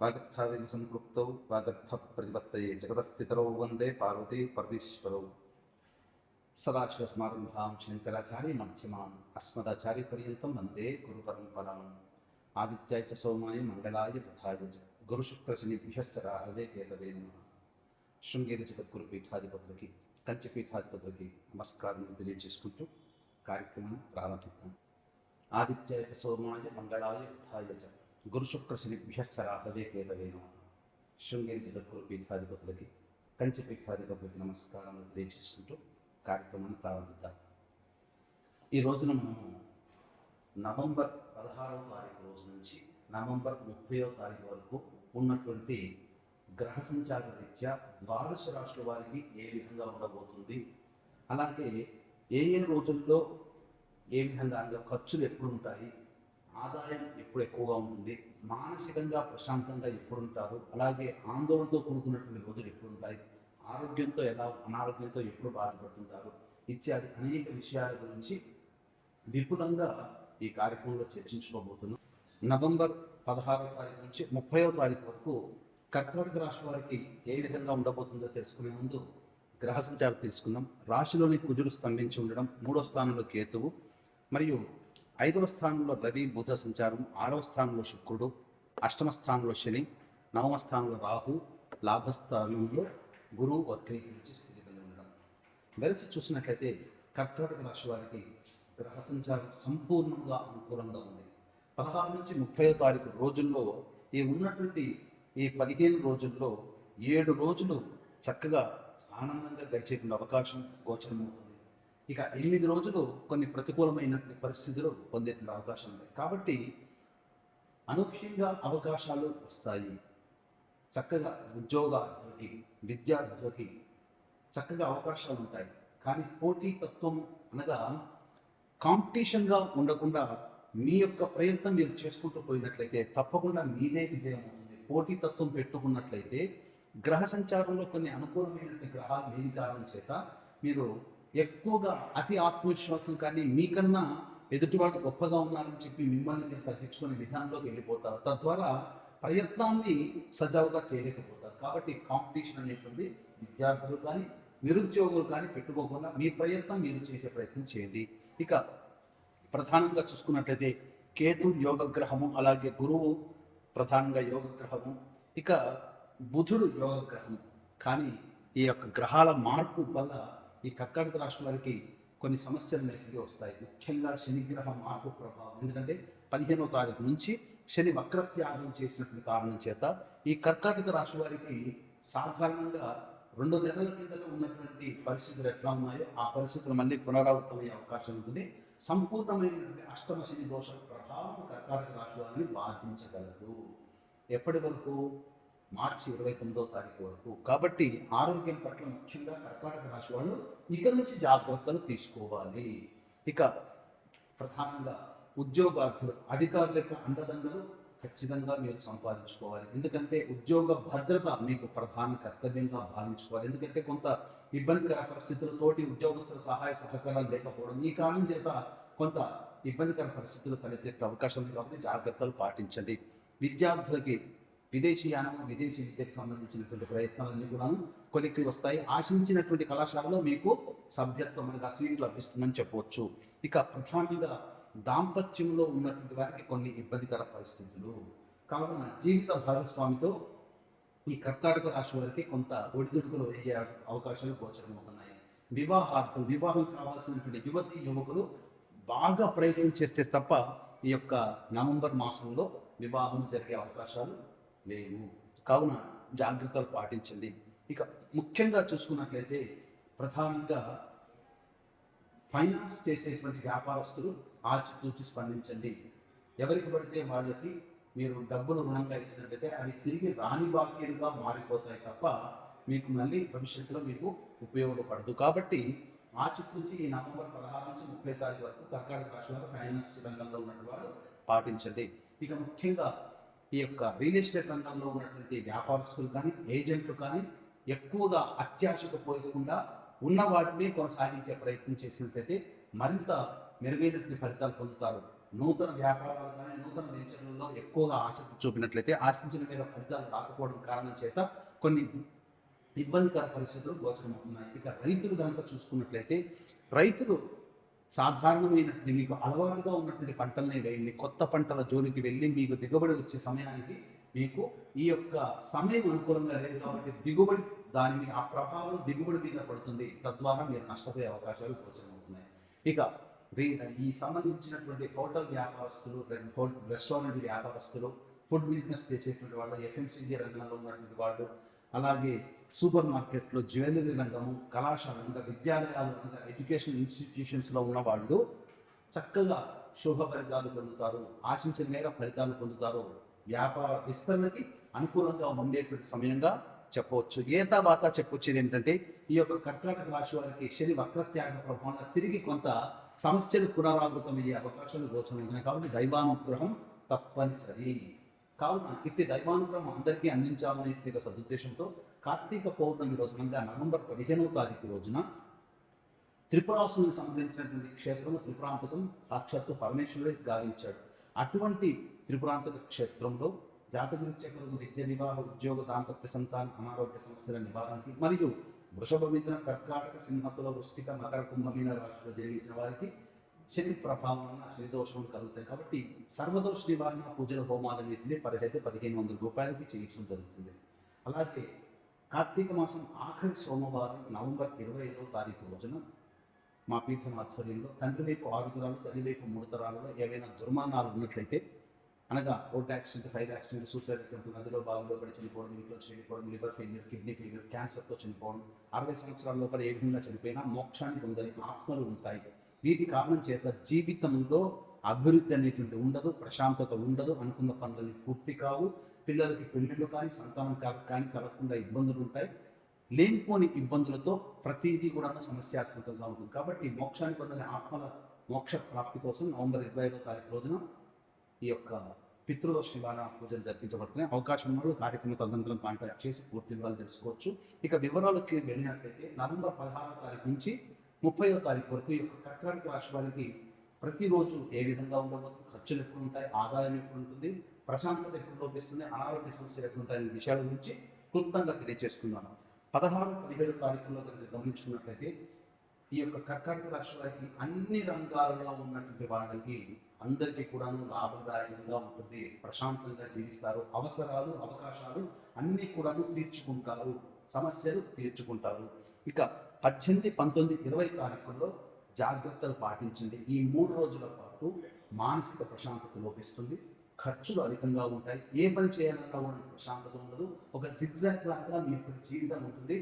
వాగర్థావేన సంపృక్తౌ వాగర్థ ప్రతిపత్తయే జగదఃపితరౌ వందే పార్వతీ పరమేశ్వరౌ. సదాశివసమారంభాం శంకరాచార్య మధ్యమాం అస్మదాచార్య పర్యంతం వందే గురు పరంపరాం. ఆదిత్యాయ చ సోమాయ మంగళాయ బుధాయ చ గురుశుక్రశనిభ్యశ్చ రాహవే కేతవే నమః. శృంగేరి జగద్గురు పీఠాధిపతులకి, కంచి పీఠాధిపతులకి నమస్కారం తెలియజేసుకుంటూ కార్యక్రమాన్ని ప్రారంభిద్దాం. ఆదిత్యాయ చ సోమాయ మంగళాయ బుధాయ చ గురుశుక్రశనిభ్యశ్చ రాహవే కేతవే నమః. శృంగేరి జగద్గురు పీఠాధిపతులకి, కంచి పీఠాధిపతులకి నమస్కారం తెలియజేసుకుంటూ కార్యక్రమాన్ని ప్రారంభిద్దాం. ఈ రోజున మనము నవంబర్ 16వ తారీఖు రోజు నుంచి నవంబర్ 30వ తారీఖు వరకు ఉన్నటువంటి గ్రహ సంచార రీత్యా ద్వాదశ రాశుల వారికి ఏ విధంగా ఉండబోతుంది, అలాగే ఏ ఏ రోజుల్లో ఏ విధంగా ఖర్చులు ఎప్పుడు ఉంటాయి, ఆదాయం ఎప్పుడు ఎక్కువగా ఉంటుంది, మానసికంగా ప్రశాంతంగా ఎప్పుడు ఉంటారు, అలాగే ఆందోళనతో కూడుకున్నటువంటి రోజులు ఎప్పుడు ఉంటాయి, ఆరోగ్యంతో ఎలా అనారోగ్యంతో ఎప్పుడు బాధపడుతుంటారు ఇత్యాది అనేక విషయాల గురించి విపులంగా ఈ కార్యక్రమంలో చర్చించుకోబోతున్నాం. నవంబర్ 16వ తారీఖు నుంచి 30వ తారీఖు వరకు కర్కాటక రాశి వారికి ఏ విధంగా ఉండబోతుందో తెలుసుకునే ముందు గ్రహ సంచారం తెలుసుకుందాం. రాశిలోని కుజుడు స్తంభించి ఉండడం, 3వ స్థానంలో కేతువు మరియు 5వ స్థానంలో రవి బుధ సంచారం, 6వ స్థానంలో శుక్రుడు, 8వ స్థానంలో శని, 9వ స్థానంలో రాహు, లాభస్థానంలో గురువు వక్రీకరించి స్థితి కలిగి ఉండడం. వెరసి చూసినట్లయితే కర్కాటక రాశి వారికి గ్రహ సంచారం సంపూర్ణంగా అనుకూలంగా ఉంది. 16 నుంచి 30వ తారీఖు రోజుల్లో ఉన్నటువంటి ఈ 15 రోజుల్లో 7 రోజులు చక్కగా ఆనందంగా గడిచేటువంటి అవకాశం గోచరమవుతుంది. ఇక 8 రోజులు కొన్ని ప్రతికూలమైనటువంటి పరిస్థితులు పొందేటువంటి అవకాశం ఉంది. కాబట్టి అనూహ్యంగా అవకాశాలు వస్తాయి. చక్కగా ఉద్యోగార్థులకి, విద్యార్థులకి చక్కగా అవకాశాలు ఉంటాయి. కానీ పోటీతత్వం అనగా కాంపిటీషన్గా ఉండకుండా మీ యొక్క ప్రయత్నం మీరు చేసుకుంటూ పోయినట్లయితే తప్పకుండా మీదే విజయం అవుతుంది. పోటీతత్వం పెట్టుకున్నట్లయితే గ్రహ సంచారంలో కొన్ని అనుకూలమైనటువంటి గ్రహాలు లేని కారణం చేత మీరు ఎక్కువగా అతి ఆత్మవిశ్వాసం కానీ మీకన్నా ఎదుటివాడు గొప్పగా ఉన్నారని చెప్పి మిమ్మల్ని మీరు తగ్గించుకునే విధానంలోకి వెళ్ళిపోతారు. తద్వారా ప్రయత్నాన్ని సజావుగా చేయలేకపోతారు. కాబట్టి కాంపిటీషన్ అనేటువంటి విద్యార్థులు కానీ నిరుద్యోగులు కానీ పెట్టుకోకుండా మీ ప్రయత్నం మీరు చేసే ప్రయత్నం చేయండి. ఇక ప్రధానంగా చూసుకున్నట్లయితే కేతు యోగగ్రహము, అలాగే గురువు ప్రధానంగా యోగగ్రహము, ఇక బుధుడు యోగగ్రహము. కానీ ఈ యొక్క గ్రహాల మార్పు వల్ల ఈ కర్కాటక రాశి వారికి కొన్ని సమస్యలు అనేవి వస్తాయి. ముఖ్యంగా శనిగ్రహ మార్పు ప్రభావం. ఎందుకంటే 15వ తారీఖు నుంచి శని వక్రత్యాగం చేసినటువంటి కారణం చేత ఈ కర్కాటక రాశి వారికి సాధారణంగా 2 నెలల కిందలో ఉన్నటువంటి పరిస్థితులు ఎట్లా ఉన్నాయో ఆ పరిస్థితులు మళ్ళీ పునరావృతమయ్యే అవకాశం ఉంటుంది. సంపూర్ణమైనటువంటి అష్టమ శని దోష ప్రభావం కర్కాటక రాశి వారిని బాధించగలదు. ఎప్పటి వరకు? మార్చి 29వ తారీఖు వరకు. కాబట్టి ఆరోగ్యం పట్ల ముఖ్యంగా కర్కాటక రాశి వాళ్ళు ఇక నుంచి జాగ్రత్తలు తీసుకోవాలి. ఇక ప్రధానంగా ఉద్యోగార్థులు, అధికారుల యొక్క అండదండలు ఖచ్చితంగా మీరు సంపాదించుకోవాలి. ఎందుకంటే ఉద్యోగ భద్రత మీకు ప్రధాన కర్తవ్యంగా భావించుకోవాలి. ఎందుకంటే కొంత ఇబ్బందికర పరిస్థితులతోటి ఉద్యోగస్తుల సహాయ సహకారాలు లేకపోవడం, ఈ కారణం చేత కొంత ఇబ్బందికర పరిస్థితులు తలెత్తే అవకాశం ఉంది. కాబట్టి జాగ్రత్తలు పాటించండి. విద్యార్థులకి విదేశీయానం, విదేశీ విద్యకు సంబంధించినటువంటి ప్రయత్నాలన్నీ కూడా కొలిక్కి వస్తాయి. ఆశించినటువంటి కళాశాలలో మీకు సభ్యత్వం అనగా సీట్లు లభిస్తుందని చెప్పవచ్చు. ఇక ప్రధానంగా దాంపత్యంలో ఉన్నటువంటి వారికి కొన్ని ఇబ్బందికర పరిస్థితులు కావున జీవిత భాగస్వామితో ఈ కర్కాటక రాశి వారికి కొంత ఒడిదుడుకులు అయ్యే అవకాశాలు గోచరమవుతున్నాయి. వివాహార్థులు, వివాహం కావాల్సినటువంటి యువతి యువకులు బాగా ప్రయత్నం చేస్తే తప్ప ఈ యొక్క నవంబర్ మాసంలో వివాహం జరిగే అవకాశాలు లేవు. కావున జాగ్రత్తలు పాటించండి. ఇక ముఖ్యంగా చూసుకున్నట్లయితే ప్రధానంగా ఫైనాన్స్ చేసేటువంటి వ్యాపారస్తులు ఆచితూచి స్పందించండి. ఎవరికి పడితే వాళ్ళకి మీరు డబ్బులు రుణంగా ఇచ్చినట్లయితే అవి తిరిగి రాని బాకీలుగా మారిపోతాయి తప్ప మీకు మళ్ళీ భవిష్యత్తులో మీకు ఉపయోగపడదు. కాబట్టి ఆచితూచి ఈ నవంబర్ 16 నుంచి 30 తారీఖు వరకు కర్కాటక రాశి వారు ఫైనాన్స్ రంగంలో ఉన్నటువంటి వాళ్ళు పాటించండి. ఇక ముఖ్యంగా ఈ యొక్క రియల్ ఎస్టేట్ రంగంలో ఉన్నటువంటి వ్యాపారస్తులు కానీ ఏజెంట్లు కానీ ఎక్కువగా అత్యాశకు పోయకుండా ఉన్న వాటిని కొనసాగించే ప్రయత్నం చేసినట్లయితే మరింత మెరుగైనటువంటి ఫలితాలు పొందుతారు. నూతన వ్యాపారాలు కానీ నూతన వెంచర్లలో ఎక్కువగా ఆసక్తి చూపినట్లయితే ఆశించిన మేర ఫలితాలు రాకపోవడం కారణం చేత కొన్ని ఇబ్బందికర పరిస్థితులు గోచరమవుతున్నాయి. ఇక రైతులు కనుక చూసుకున్నట్లయితే రైతులు సాధారణమైనటువంటి మీకు అలవాటుగా ఉన్నటువంటి పంటలనే వేయండి, కొత్త పంటల జోలికి వెళ్ళి మీకు దిగుబడి వచ్చే సమయానికి మీకు ఈ యొక్క సమయం అనుకూలంగా లేదు కాబట్టి దిగుబడి దాని మీద ఆ ప్రభావం దిగుబడి మీద పడుతుంది, తద్వారా మీరు నష్టపోయే అవకాశాలు గోచరమవుతున్నాయి. ఇక ఈ సంబంధించినటువంటి హోటల్ వ్యాపారస్తులు, రెస్టారెంట్ వ్యాపారస్తులు, ఫుడ్ బిజినెస్ చేసేటువంటి వాళ్ళు, ఎఫ్ఎంసీజీ రంగంలో ఉన్నటువంటి వాళ్ళు, అలాగే సూపర్ మార్కెట్లో, జ్యువెలరీ రంగము, కళాశాల రంగం, విద్యాలయాలు రంగం, ఎడ్యుకేషన్ ఇన్స్టిట్యూషన్స్లో ఉన్న వాళ్ళు చక్కగా శుభ ఫలితాలు పొందుతారు, ఆశించిన మేర ఫలితాలు పొందుతారు, వ్యాపార విస్తరణకి అనుకూలంగా ఉండేటువంటి సమయంగా చెప్పవచ్చు. ఏతావాత చెప్పొచ్చేది ఏంటంటే ఈ యొక్క కర్కాటక రాశి వారికి శని వక్రత్యాగ ప్రభావంగా తిరిగి కొంత సమస్యలు పునరావృతమయ్యే అవకాశాలు గోచరం ఉన్నాయి. కాబట్టి దైవానుగ్రహం తప్పనిసరి. కావున ఇట్టి దైవానుగ్రహం అందరికీ అందించాలనే సదుద్దేశంతో కార్తీక పౌర్ణమి రోజున నవంబర్ 15వ తారీఖు రోజున త్రిపురాసుని సంబంధించినటువంటి క్షేత్రము త్రిపురాంతకం సాక్షాత్తు పరమేశ్వరుడే గావించాడు. అటువంటి త్రిపురాంతక క్షేత్రంలో జాతకరీత్యా కలుగు విద్య, వివాహ, ఉద్యోగ, దాంపత్య, సంతాన, అనారోగ్య సమస్యల నివారణకి మరియు వృషభ, మిథున, కర్కాటక, సింహతుల, వృశ్చిక, మకర, కుంభమీన రాశిలో జన్మించిన వారికి శని ప్రభావం వలన శని దోషములు కలుగుతాయి. కాబట్టి సర్వదోష నివారణ పూజల హోమాలన్నింటినీ పరిహైతే 1500 రూపాయలకి చేయించడం జరుగుతుంది. అలాగే కార్తీక మాసం ఆఖరి సోమవారం నవంబర్ 25వ తారీఖు రోజున మా పీఠం ఆధ్వర్యంలో తండ్రి వైపు 6 తరాలు, తల్లి వైపు 3 తరాలలో ఏవైనా దుర్మానాలు ఉన్నట్లయితే, అనగా road accident, fire accident, suicide attempt, నదిలో బావిలో పడి చనిపోవడం, ఇంట్లో చనిపోవడం, లివర్ ఫెయిల్యూర్, కిడ్నీ ఫెయిల్యూర్, క్యాన్సర్తో చనిపోవడం, 60 సంవత్సరాల లోపల ఏ విధంగా చనిపోయినా మోక్షాన్ని పొందని ఆత్మలు ఉంటాయి. వీటి కారణం చేత జీవితంలో అభివృద్ధి అనేటువంటి ఉండదు, ప్రశాంతత ఉండదు, అనుకున్న పనులని పూర్తి కావు, పిల్లలకి పెళ్ళిళ్ళు కానీ సంతానం కానీ కలగకుండా ఇబ్బందులు ఉంటాయి. లేనిపోని ఇబ్బందులతో ప్రతిదీ కూడా సమస్యాత్మకంగా ఉంటుంది. కాబట్టి మోక్షాన్ని పొందని ఆత్మల మోక్ష ప్రాప్తి కోసం నవంబర్ 25వ తారీఖు రోజున ఈ యొక్క పితృదోష నివారణ పూజలు జరిపించబడుతున్నాయి. అవకాశం ఉన్న కార్యక్రమ తదనంతరం కాంటాక్ట్ చేసి పూర్తి వివరాలు తెలుసుకోవచ్చు. ఇక వివరాలకి వెళ్ళినట్లయితే నవంబర్ 16వ తారీఖు నుంచి 30వ తారీఖు వరకు ఈ యొక్క కర్కాటక రాశి వారికి ప్రతిరోజు ఏ విధంగా ఉండబోతుంది, ఖర్చులు ఎప్పుడు ఉంటాయి, ఆదాయం ఎప్పుడు ఉంటుంది, ప్రశాంతత ఎప్పుడు లోపిస్తుంది, అనారోగ్య సమస్యలు ఎప్పుడు ఉంటాయనే విషయాల గురించి క్లుప్తంగా తెలియజేస్తున్నాను. 16, 17 తారీఖుల్లో కనుక గమనించుకున్నట్లయితే ఈ యొక్క కర్కాటక రాశి వారికి అన్ని రంగాలలో ఉన్నటువంటి వాళ్ళకి అందరికీ కూడాను లాభదాయకంగా ఉంటుంది, ప్రశాంతంగా జీవిస్తారు, అవసరాలు, అవకాశాలు అన్ని కూడాను తీర్చుకుంటారు, సమస్యలు తీర్చుకుంటారు. ఇక 18, 19, 20 తారీఖుల్లో జాగ్రత్తలు పాటించండి. ఈ 3 రోజుల పాటు మానసిక ప్రశాంతత లోపిస్తుంది, ఖర్చులు అధికంగా ఉంటాయి, ఏ పని చేయాలన్నా కూడా ప్రశాంతత ఉండదు, ఒక జిగ్జాగ్ లాగా మీ యొక్క జీవితం ఉంటుంది.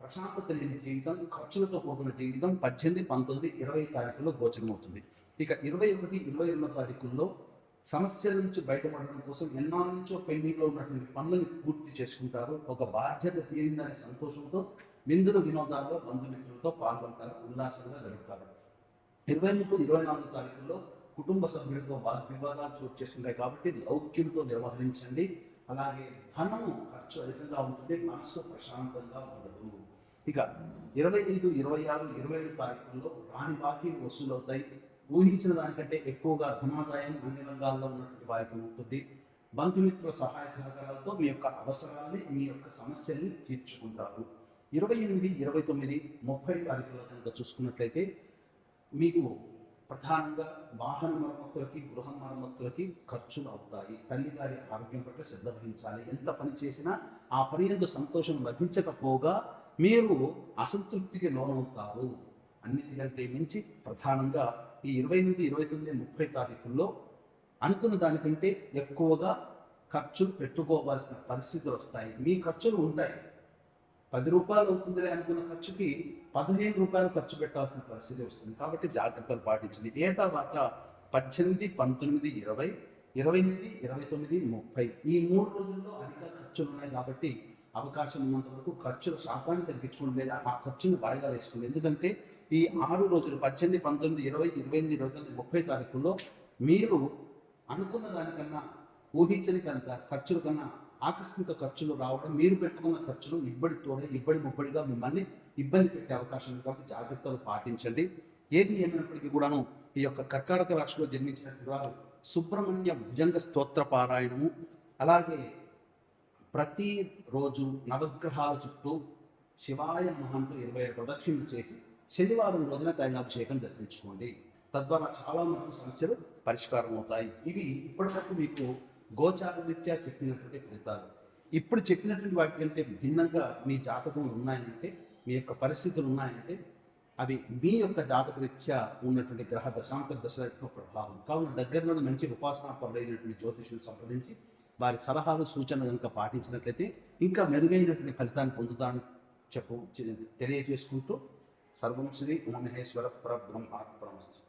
ప్రశాంతత లేని జీవితం, ఖర్చులతో కూడిన జీవితం 18, 19, 20 తారీఖుల్లో గోచరమవుతుంది. ఇక 21, 22 తారీఖుల్లో సమస్యల నుంచి బయటపడడం కోసం ఎన్నాళ్ళ నుంచో పెండింగ్లో ఉన్నటువంటి పనులను పూర్తి చేసుకుంటారు, ఒక బాధ్యత తీరిందనే సంతోషంతో విందులు వినోదాల్లో బంధుమిత్రులతో పాల్గొంటారు, ఉల్లాసంగా గడుపుతారు. 23, 24 తారీఖుల్లో కుటుంబ సభ్యులతో వివాదాలు చోటు చేసుకుంటాయి కాబట్టి లౌక్యంతో వ్యవహరించండి. అలాగే ధనము ఖర్చు అధికంగా ఉంటుంది, మనస్సు ప్రశాంతంగా ఉండదు. ఇక 25, 26, 27 తారీఖుల్లో రాని బాకీలు వసూలవుతాయి, ఊహించిన దానికంటే ఎక్కువగా ధనాదాయం అన్ని రంగాల్లో ఉన్నటువంటి వారికి ఉంటుంది. బంధుమిత్రుల సహాయ సహకారాలతో మీ యొక్క అవసరాల్ని, మీ యొక్క సమస్యల్ని తీర్చుకుంటారు. 28, 29, 30 తారీఖుల కనుక చూసుకున్నట్లయితే మీకు ప్రధానంగా వాహన మరమ్మతులకి, గృహ మరమ్మతులకి ఖర్చులు అవుతాయి. తల్లిగారి ఆరోగ్యం పట్ల శ్రద్ధ వహించాలి. ఎంత పని చేసినా ఆ పని ఎందు సంతోషం లభించకపోగా మీరు అసంతృప్తికి లోనవుతారు. అన్నిటికంటే మించి ప్రధానంగా ఈ 28, 29, 30 తారీఖుల్లో అనుకున్న దానికంటే ఎక్కువగా ఖర్చులు పెట్టుకోవాల్సిన పరిస్థితులు వస్తాయి. మీ ఖర్చులు ఉంటాయి, 10 రూపాయలు అవుతుందిలే అనుకున్న ఖర్చుకి 15 రూపాయలు ఖర్చు పెట్టాల్సిన పరిస్థితి వస్తుంది. కాబట్టి జాగ్రత్తలు పాటించండి. ఏ తర్వాత 18, 19, 20, 28, 29, 30 ఈ 3 రోజుల్లో అధిక ఖర్చులు ఉన్నాయి. కాబట్టి అవకాశం ఉన్నంత వరకు ఖర్చుల శాతాన్ని తగ్గించుకోండి, లేదా ఆ ఖర్చును వాయిదా వేసుకోండి. ఎందుకంటే ఈ 6 రోజులు 18, 19, 20, 28, 29, 30 తారీఖుల్లో మీరు అనుకున్న దానికన్నా, ఊహించని కన్నా ఖర్చుల కన్నా ఆకస్మిక ఖర్చులు రావడం, మీరు పెట్టుకున్న ఖర్చులు ఇబ్బడి ముబ్బడిగా మిమ్మల్ని ఇబ్బంది పెట్టే అవకాశం ఉంది. కాబట్టి జాగ్రత్తలు పాటించండి. ఏది ఏమైనప్పటికీ కూడాను ఈ యొక్క కర్కాటక రాశిలో జన్మించినటువంటి వారు సుబ్రహ్మణ్య భుజంగ స్తోత్ర పారాయణము, అలాగే ప్రతిరోజు నవగ్రహాల చుట్టూ శివాయ నమః అంటూ 27 ప్రదక్షిణలు చేసి శనివారం రోజున తైలాభిషేకం జరిపించుకోండి. తద్వారా చాలా మటుకు సమస్యలు పరిష్కారం అవుతాయి. ఇవి ఇప్పటివరకు మీకు గోచారరీత్యా చెప్పినటువంటి ఫలితాలు. ఇప్పుడు చెప్పినటువంటి వాటికంటే భిన్నంగా మీ జాతకంలో ఉన్నాయంటే, మీ యొక్క పరిస్థితులు ఉన్నాయంటే, అవి మీ యొక్క జాతకరీత్యా ఉన్నటువంటి గ్రహ దశాంతర దశల యొక్క ప్రభావం. కావున దగ్గరలోని మంచి ఉపాసనా పరులైనటువంటి జ్యోతిషులు సంప్రదించి వారి సలహాలు సూచనలు కనుక పాటించినట్లయితే ఇంకా మెరుగైనటువంటి ఫలితాన్ని పొందుతానని తెలియజేసుకుంటూ సర్వం శ్రీ ఉమామహేశ్వర పరబ్రహ్మార్పణమస్తు.